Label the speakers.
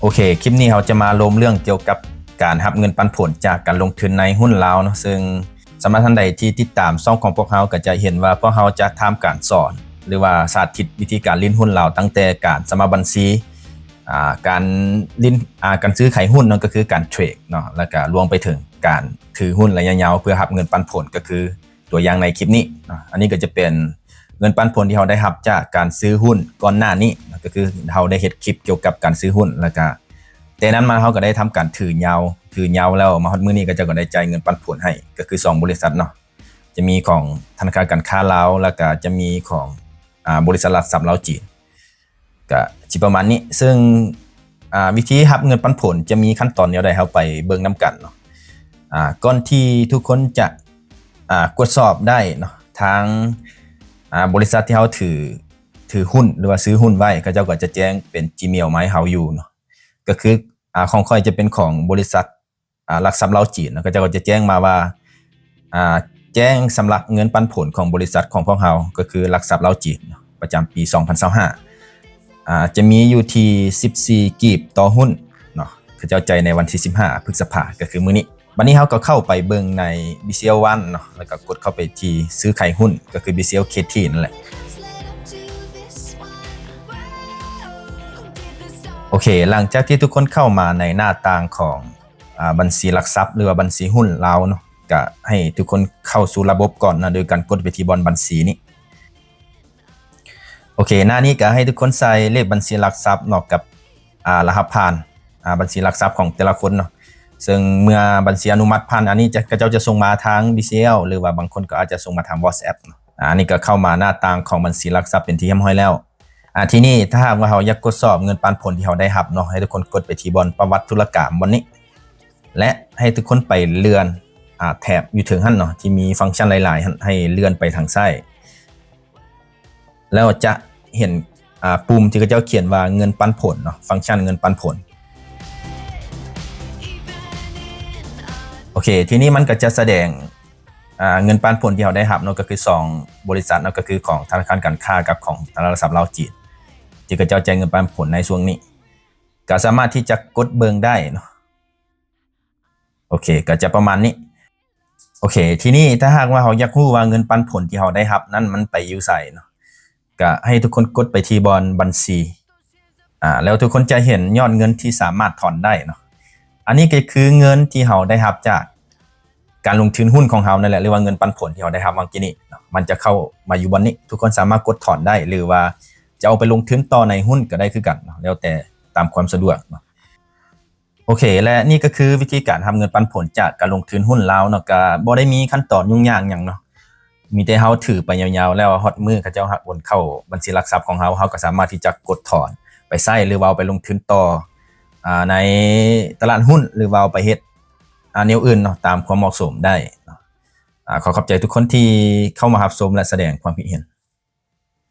Speaker 1: โอเคคลิปนี้เราจะมาลงเรื่องเกี่ยวกับการรับเงินปันผลจากการลงทุนในหุ้นลาวเนาะซึ่งสำหรับท่านใดที่ติดตามช่องของพวกเราก็จะเห็นว่าพวกเราจะทำการสอนหรือว่าสาธิตวิธีการลิ้นหุ้นลาวตั้งแต่การสมัครบัญชีการลิ้นการซื้อขายหุ้นนั่นก็คือการเทรดเนาะแล้วก็รวมไปถึงการถือหุ้นระยะยาวเพื่อรับเงินปันผลก็คือตัวอย่างในคลิปนี้อันนี้ก็จะเป็นเงินปันผลที่เราได้รับจากการซื้อหุ้นก่อนหน้านี้ก็คือเราได้เฮ็ดคลิปเกี่ยวกับการซื้อหุ้นแล้วก็แต่นั้นมาเราก็ได้ทำการถือยาวแล้วมาฮอดมื้อนี้ก็จะก็ได้จ่ายเงินปันผลให้ก็คือ2บริษัทเนาะจะมีของธนาคารการค้าลาวแล้วก็จะมีของบริษัทหลักทรัพย์ลาวจีนก็สิประมาณนี้ซึ่งวิธีรับเงินปันผลจะมีขั้นตอนแนวใดเฮาไปเบิ่งนํกันเนาะก่อนที่ทุกคนจะกดสอบได้เนาะทางบริษัทที่เฮาถือหุ้นหรือว่าซื้อหุ้นไว้เขาเจ้าก็จะแจ้งเป็น Gmail มาให้เฮาอยู่เนาะก็คือของค่อยจะเป็นของบริษัทหลักทรัพย์ลาวจีนแล้วก็เจ้าก็จะแจ้งมาว่าแจ้งสำหรับเงินปันผลของบริษัทของพวกเฮาก็คือหลักทรัพย์ลาวจีนประจำปี2025จะมีอยู่ที่14กีบต่อหุ้นเนาะเขาเจ้าใจในวันที่15พฤษภาคมก็คือมื้อนี้บัดนี้เฮาก็เข้าไปเบิ่งใน BCL1 เนาะแล้วก็กดเข้าไปที่ซื้อขายหุ้นก็คือ BCL KT นั่นแหละโอเคหลังจากที่ทุกคนเข้ามาในหน้าต่างของบัญชีหลักทรัพย์หรือว่าบัญชีหุ้นลาวเนาะก็ให้ทุกคนเข้าสู่ระบบก่อนนะโดยการกดไปที่บนบัญชีนี้โอเคหน้านี้ก็ให้ทุกคนใส่เลขบัญชีหลักทรัพย์เนาะกับรหัสผ่านบัญชีหลักทรัพย์ของแต่ละคนเนาะซึ่งเมื่อบัญชีอนุมัติผ่านอันนี้เจ้าจะส่งมาทาง BCL หรือว่าบางคนก็อาจจะส่งมาทาง WhatsApp อันนี้ก็เข้ามาหน้าต่างของบัญชีหลักทรัพย์เป็นที่เรียบร้อยแล้วทีนี้ถ้าหากว่าเราอยากกดสอบเงินปันผลที่เราได้รับเนาะให้ทุกคนกดไปที่บนประวัติธุรกรรมบนนี้และให้ทุกคนไปเลื่อนแถบอยู่ถึงหั่นเนาะที่มีฟังก์ชันหลายๆให้เลื่อนไปทางซ้ายแล้วจะเห็นปุ่มที่เขาเขียนว่าเงินปันผลเนาะฟังก์ชันเงินปันผลโอเคทีนี้มันก็จะแสดงเงินปันผลที่เราได้รับเนาะก็คือ2บริษัทเนาะก็คือของธนาคารการค้ากับของธนาคารหลักทรัพย์ลาวจีนที่เขาจ่ายเงินปันผลในช่วงนี้ก็สามารถที่จะกดเบิ่งได้เนาะโอเคก็จะประมาณนี้โอเคทีนี้ถ้าหากว่าเราอยากรู้ว่าเงินปันผลที่เราได้รับนั้นมันไปอยู่ไสเนาะก็ให้ทุกคนกดไปที่บนบัญชีแล้วทุกคนจะเห็นยอดเงินที่สามารถถอนได้เนาะอันนี้ก็คือเงินที่เราได้รับจากการลงทุนหุ้นของเรานั่นแหละหรือว่าเงินปันผลที่เราได้รับเมื่อกี้นี้มันจะเข้ามาอยู่บนนี้ทุกคนสามารถกดถอนได้หรือว่าจะเอาไปลงทุนต่อในหุ้นก็ได้คือกันแล้วแต่ตามความสะดวกโอเคและนี่ก็คือวิธีการทำเงินปันผลจากการลงทุนหุ้นลาวเนาะก็บ่ได้มีขั้นตอนยุ่งยากหยังเนาะมีแต่เฮาถือไปยาวๆแล้วฮอดมื้อเขาเจ้าหักโอนเข้าบัญชีหลักทรัพย์ของเฮาก็สามารถที่จะกดถอนไปใช้หรือว่าเอาไปลงทุนต่อในตลาดหุ้นหรือว่าเอาไปเฮ็ดแนวอื่นเนาะตามความเหมาะสมได้ขอขอบใจทุกคนที่เข้ามารับชมและแสดงความคิดเห็น